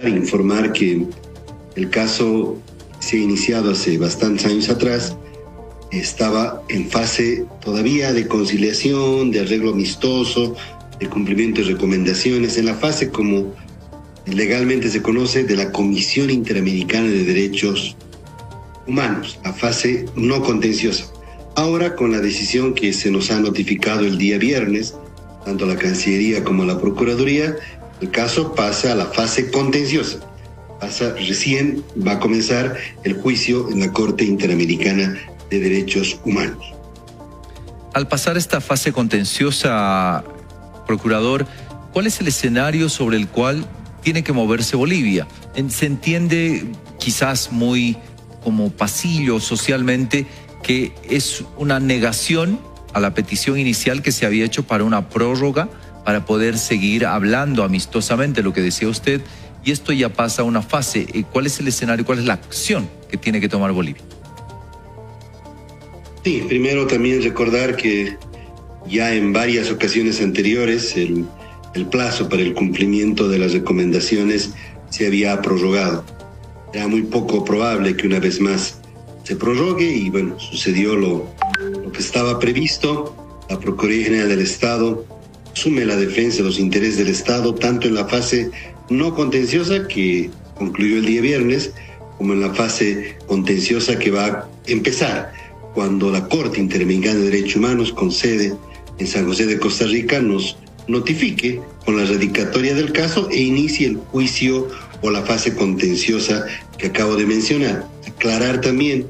informar que el caso se ha iniciado hace bastantes años atrás, estaba en fase todavía de conciliación, de arreglo amistoso, de cumplimiento de recomendaciones, en la fase como legalmente se conoce de la Comisión Interamericana de Derechos Humanos, la fase no contenciosa. Ahora, con la decisión que se nos ha notificado el día viernes, tanto la Cancillería como la Procuraduría, el caso pasa a la fase contenciosa. Recién va a comenzar el juicio en la Corte Interamericana de Derechos Humanos. Al pasar esta fase contenciosa, procurador, ¿cuál es el escenario sobre el cual tiene que moverse Bolivia? Se entiende quizás muy como pasillo socialmente que es una negación a la petición inicial que se había hecho para una prórroga para poder seguir hablando amistosamente, lo que decía usted, y esto ya pasa a una fase. ¿Cuál es el escenario, cuál es la acción que tiene que tomar Bolivia? Sí, primero también recordar que ya en varias ocasiones anteriores el plazo para el cumplimiento de las recomendaciones se había prorrogado. Era muy poco probable que una vez más se prorrogue y bueno, sucedió lo que estaba previsto. La Procuraduría General del Estado asume la defensa de los intereses del Estado tanto en la fase no contenciosa que concluyó el día viernes como en la fase contenciosa que va a empezar cuando la Corte Interamericana de Derechos Humanos con sede en San José de Costa Rica nos notifique con la radicatoria del caso e inicie el juicio o la fase contenciosa que acabo de mencionar. Aclarar también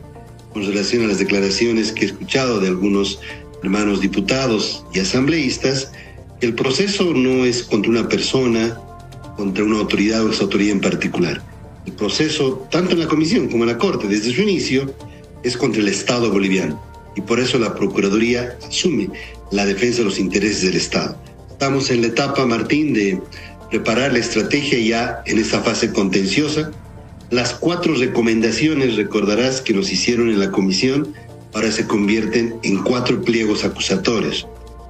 con relación a las declaraciones que he escuchado de algunos hermanos diputados y asambleístas, que el proceso no es contra una persona, contra una autoridad o esa autoridad en particular. El proceso, tanto en la Comisión como en la Corte, desde su inicio, es contra el Estado boliviano. Y por eso la Procuraduría asume la defensa de los intereses del Estado. Estamos en la etapa, Martín, de preparar la estrategia ya en esta fase contenciosa. Las 4 recomendaciones, recordarás, que nos hicieron en la Comisión, ahora se convierten en 4 pliegos acusatorios.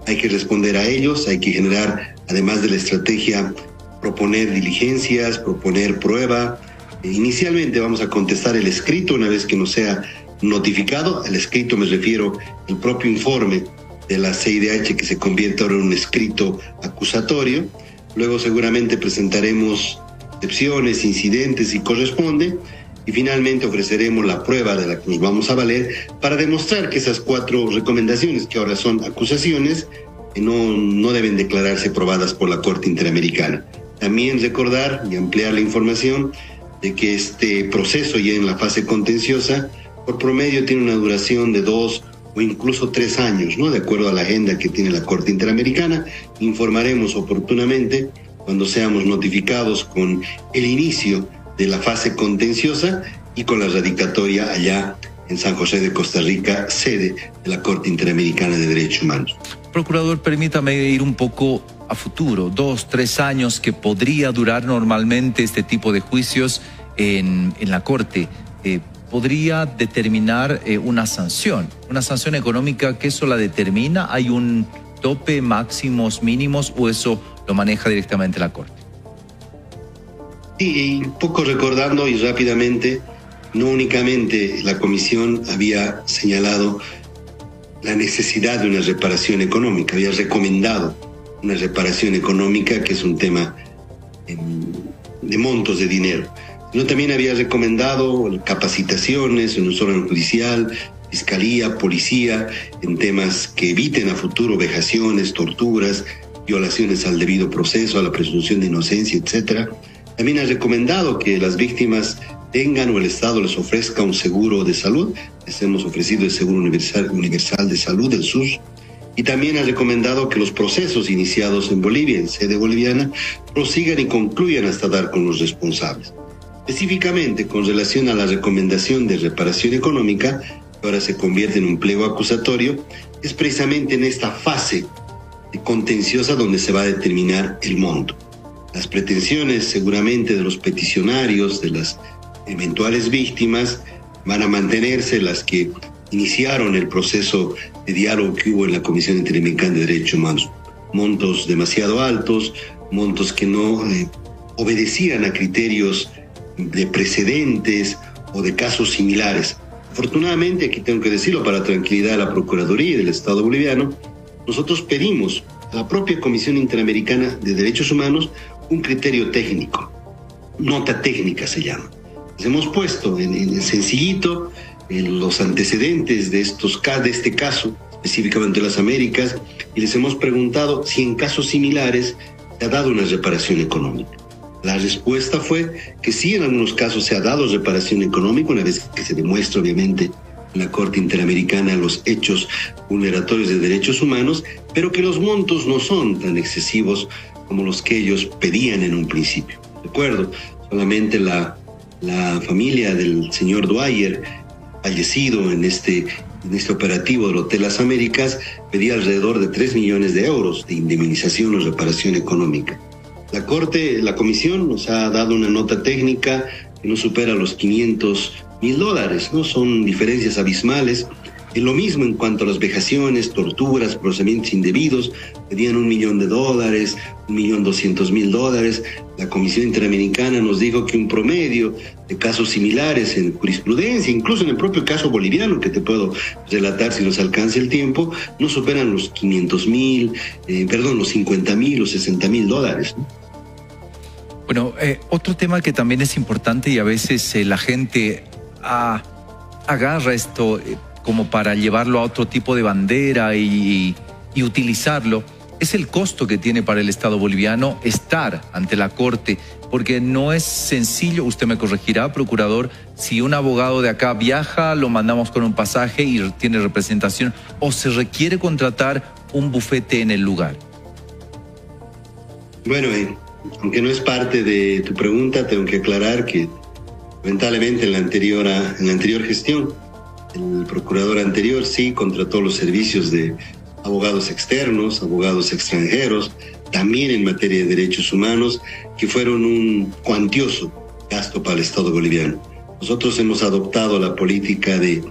Hay que responder a ellos, hay que generar, además de la estrategia, proponer diligencias, proponer prueba. Inicialmente vamos a contestar el escrito una vez que nos sea notificado. Al escrito me refiero al propio informe de la CIDH que se convierte ahora en un escrito acusatorio. Luego seguramente presentaremos excepciones, incidentes si corresponde, y finalmente ofreceremos la prueba de la que nos vamos a valer para demostrar que esas 4 recomendaciones, que ahora son acusaciones, no deben declararse probadas por la Corte Interamericana. También recordar y ampliar la información de que este proceso ya en la fase contenciosa, por promedio tiene una duración de 2 o incluso 3 años, ¿no? De acuerdo a la agenda que tiene la Corte Interamericana. Informaremos oportunamente cuando seamos notificados con el inicio de la fase contenciosa y con la radicatoria allá en San José de Costa Rica, sede de la Corte Interamericana de Derechos Humanos. Procurador, permítame ir un poco a futuro, 2, 3 años que podría durar normalmente este tipo de juicios en la Corte. ¿Podría determinar una sanción económica que eso la determina? ¿Hay un tope, máximos, mínimos, o eso lo maneja directamente la Corte? Sí, un poco recordando y rápidamente, no únicamente la Comisión había señalado la necesidad de una reparación económica, había recomendado una reparación económica, que es un tema de montos de dinero, sino también había recomendado capacitaciones en un órgano judicial, fiscalía, policía, en temas que eviten a futuro vejaciones, torturas, violaciones al debido proceso, a la presunción de inocencia, etc. También ha recomendado que las víctimas tengan o el Estado les ofrezca un seguro de salud. Les hemos ofrecido el Seguro Universal de Salud, el SUS. Y también ha recomendado que los procesos iniciados en Bolivia, en sede boliviana, prosigan y concluyan hasta dar con los responsables. Específicamente, con relación a la recomendación de reparación económica, que ahora se convierte en un pliego acusatorio, es precisamente en esta fase contenciosa donde se va a determinar el monto. Las pretensiones seguramente de los peticionarios, de las eventuales víctimas, van a mantenerse las que iniciaron el proceso de diálogo que hubo en la Comisión Interamericana de Derechos Humanos. Montos demasiado altos, montos que no obedecían a criterios de precedentes o de casos similares. Afortunadamente, aquí tengo que decirlo para tranquilidad de la Procuraduría y del Estado boliviano, nosotros pedimos a la propia Comisión Interamericana de Derechos Humanos un criterio técnico, nota técnica se llama. Les hemos puesto en sencillito en los antecedentes de este caso, específicamente de las Américas, y les hemos preguntado si en casos similares se ha dado una reparación económica. La respuesta fue que sí, en algunos casos se ha dado reparación económica, una vez que se demuestra obviamente en la Corte Interamericana los hechos vulneratorios de derechos humanos, pero que los montos no son tan excesivos como los que ellos pedían en un principio. Recuerdo, solamente la familia del señor Dwyer, fallecido en este operativo del Hotel Las Américas, pedía alrededor de 3 millones de euros de indemnización o reparación económica. La comisión nos ha dado una nota técnica que no supera los $500,000, ¿no? Son diferencias abismales. Y lo mismo en cuanto a las vejaciones, torturas, procedimientos indebidos, pedían $1 millón, $1.200.000. La Comisión Interamericana nos dijo que un promedio de casos similares en jurisprudencia, incluso en el propio caso boliviano, que te puedo relatar si nos alcanza el tiempo, no superan los los $50,000, los $60,000, ¿no? Bueno, otro tema que también es importante y a veces la gente agarra esto como para llevarlo a otro tipo de bandera y utilizarlo, es el costo que tiene para el Estado boliviano estar ante la Corte, porque no es sencillo, usted me corregirá, procurador, si un abogado de acá viaja, lo mandamos con un pasaje y tiene representación, o se requiere contratar un bufete en el lugar. Bueno, aunque no es parte de tu pregunta, tengo que aclarar que lamentablemente en la anterior gestión, el procurador anterior sí contrató los servicios de abogados externos, abogados extranjeros, también en materia de derechos humanos, que fueron un cuantioso gasto para el Estado boliviano. Nosotros hemos adoptado la política de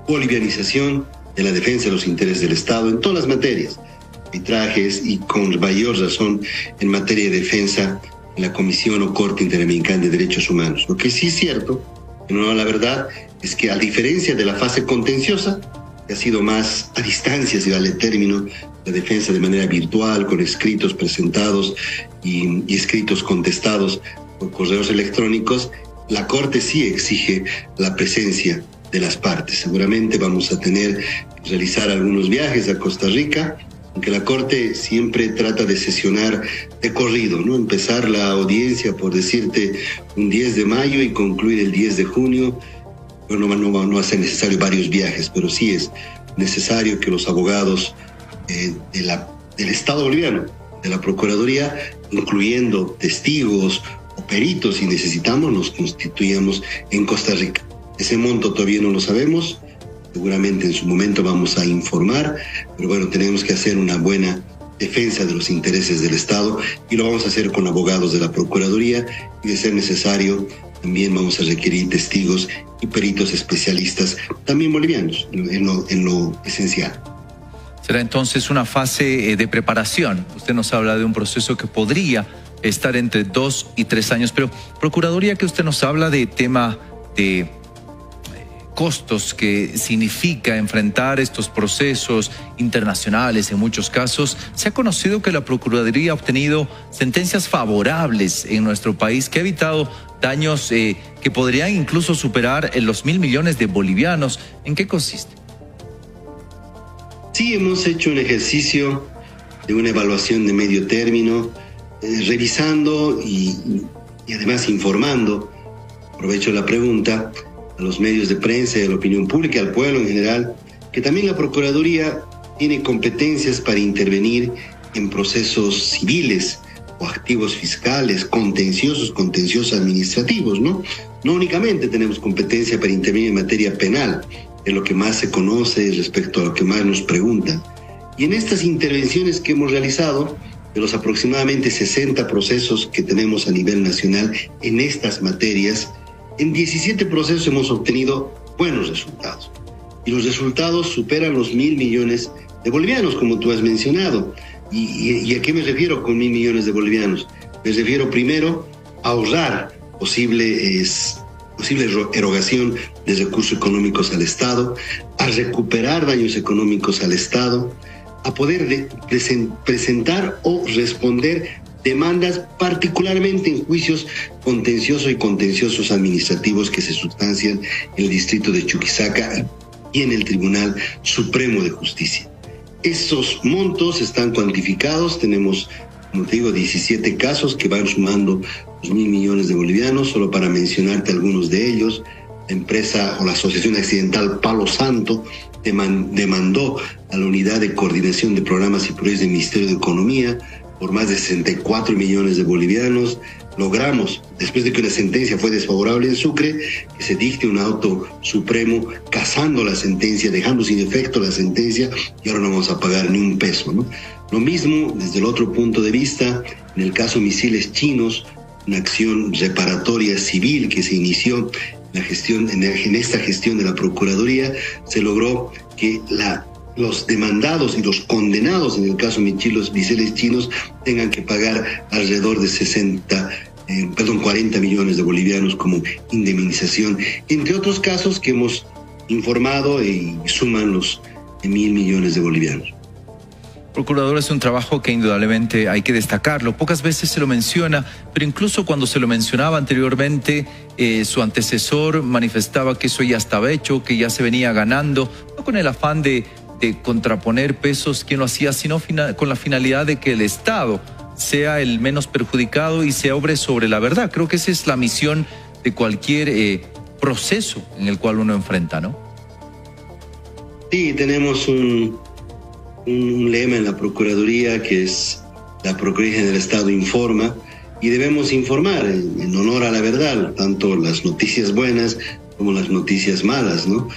bolivianización de la defensa de los intereses del Estado en todas las materias, arbitrajes y con mayor razón en materia de defensa en la Comisión o Corte Interamericana de Derechos Humanos. Lo que sí es cierto, no, la verdad es que a diferencia de la fase contenciosa, que ha sido más a distancia, si vale el término, la defensa de manera virtual, con escritos presentados y escritos contestados por correos electrónicos, la Corte sí exige la presencia de las partes. Seguramente vamos a tener que realizar algunos viajes a Costa Rica, aunque la Corte siempre trata de sesionar de corrido, ¿no? Empezar la audiencia, por decirte, un 10 de mayo y concluir el 10 de junio. Bueno, no va a ser necesario varios viajes, pero sí es necesario que los abogados del Estado boliviano, de la Procuraduría, incluyendo testigos o peritos, si necesitamos, nos constituyamos en Costa Rica. Ese monto todavía no lo sabemos, seguramente en su momento vamos a informar, pero bueno, tenemos que hacer una buena defensa de los intereses del Estado y lo vamos a hacer con abogados de la Procuraduría y, de ser necesario, también vamos a requerir testigos y peritos especialistas, también bolivianos, en lo esencial. Será entonces una fase de preparación. Usted nos habla de un proceso que podría estar entre 2 y 3 años, pero Procuraduría, que usted nos habla de tema de costos que significa enfrentar estos procesos internacionales en muchos casos, se ha conocido que la Procuraduría ha obtenido sentencias favorables en nuestro país que ha evitado daños que podrían incluso superar los 1.000 millones de bolivianos. ¿En qué consiste? Sí, hemos hecho un ejercicio de una evaluación de medio término, revisando y además informando, aprovecho la pregunta, a los medios de prensa y a la opinión pública, al pueblo en general, que también la Procuraduría tiene competencias para intervenir en procesos civiles o activos fiscales, contenciosos administrativos, ¿no? No únicamente tenemos competencia para intervenir en materia penal, es lo que más se conoce respecto a lo que más nos preguntan. Y en estas intervenciones que hemos realizado, de los aproximadamente 60 procesos que tenemos a nivel nacional en estas materias, en 17 procesos hemos obtenido buenos resultados. Y los resultados superan los 1.000 millones de bolivianos, como tú has mencionado. ¿Y a qué me refiero con 1.000 millones de bolivianos? Me refiero primero a ahorrar posible erogación de recursos económicos al Estado, a recuperar daños económicos al Estado, a poder presentar o responder demandas particularmente en juicios contenciosos y contenciosos administrativos que se sustancian en el distrito de Chuquisaca y en el Tribunal Supremo de Justicia. Esos montos están cuantificados, tenemos, como te digo, 17 casos que van sumando 2.000 millones de bolivianos, solo para mencionarte algunos de ellos. La empresa o la Asociación Accidental Palo Santo demandó a la Unidad de Coordinación de Programas y Proyectos del Ministerio de Economía por más de 64 millones de bolivianos. Logramos, después de que una sentencia fue desfavorable en Sucre, que se dicte un auto supremo casando la sentencia, dejando sin efecto la sentencia, y ahora no vamos a pagar ni un peso, ¿no? Lo mismo desde el otro punto de vista, en el caso Misiles Chinos, una acción reparatoria civil que se inició en esta gestión de la Procuraduría, se logró que los demandados y los condenados en el caso Misiles Chinos tengan que pagar alrededor de 40 millones de bolivianos como indemnización, entre otros casos que hemos informado y suman los 1.000 millones de bolivianos. Procurador, es un trabajo que indudablemente hay que destacarlo. Pocas veces se lo menciona, pero incluso cuando se lo mencionaba anteriormente, su antecesor manifestaba que eso ya estaba hecho, que ya se venía ganando, no con el afán de contraponer pesos quien lo hacía, sino con la finalidad de que el Estado sea el menos perjudicado y se obre sobre la verdad. Creo que esa es la misión de cualquier proceso en el cual uno enfrenta, ¿no? Sí, tenemos un lema en la Procuraduría que es: la Procuraduría del Estado informa, y debemos informar en honor a la verdad, tanto las noticias buenas como las noticias malas, ¿no?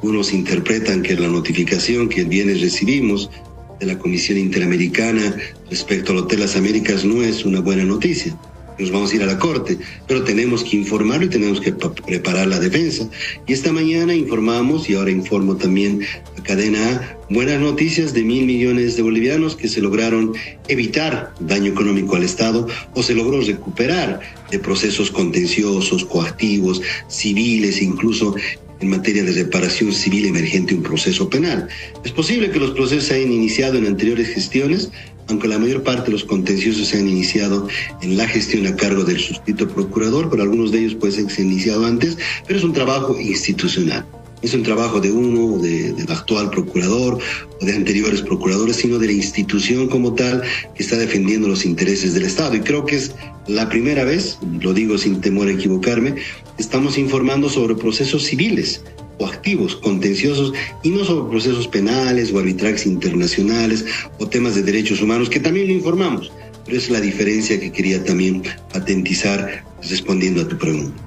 Unos interpretan que la notificación que el viernes recibimos de la Comisión Interamericana respecto al Hotel Las Américas no es una buena noticia. Nos vamos a ir a la Corte, pero tenemos que informarlo y tenemos que preparar la defensa. Y esta mañana informamos, y ahora informo también a Cadena A, buenas noticias de 1.000 millones de bolivianos que se lograron evitar daño económico al Estado o se logró recuperar de procesos contenciosos, coactivos, civiles, incluso en materia de reparación civil emergente un proceso penal. Es posible que los procesos se hayan iniciado en anteriores gestiones, aunque la mayor parte de los contenciosos se han iniciado en la gestión a cargo del suscrito procurador, pero algunos de ellos pueden ser que se han iniciado antes, pero es un trabajo institucional. Es un trabajo de uno, del actual procurador o de anteriores procuradores, sino de la institución como tal que está defendiendo los intereses del Estado. Y creo que es la primera vez, lo digo sin temor a equivocarme, estamos informando sobre procesos civiles o activos, contenciosos, y no sobre procesos penales o arbitrajes internacionales o temas de derechos humanos, que también lo informamos. Pero es la diferencia que quería también patentizar respondiendo a tu pregunta.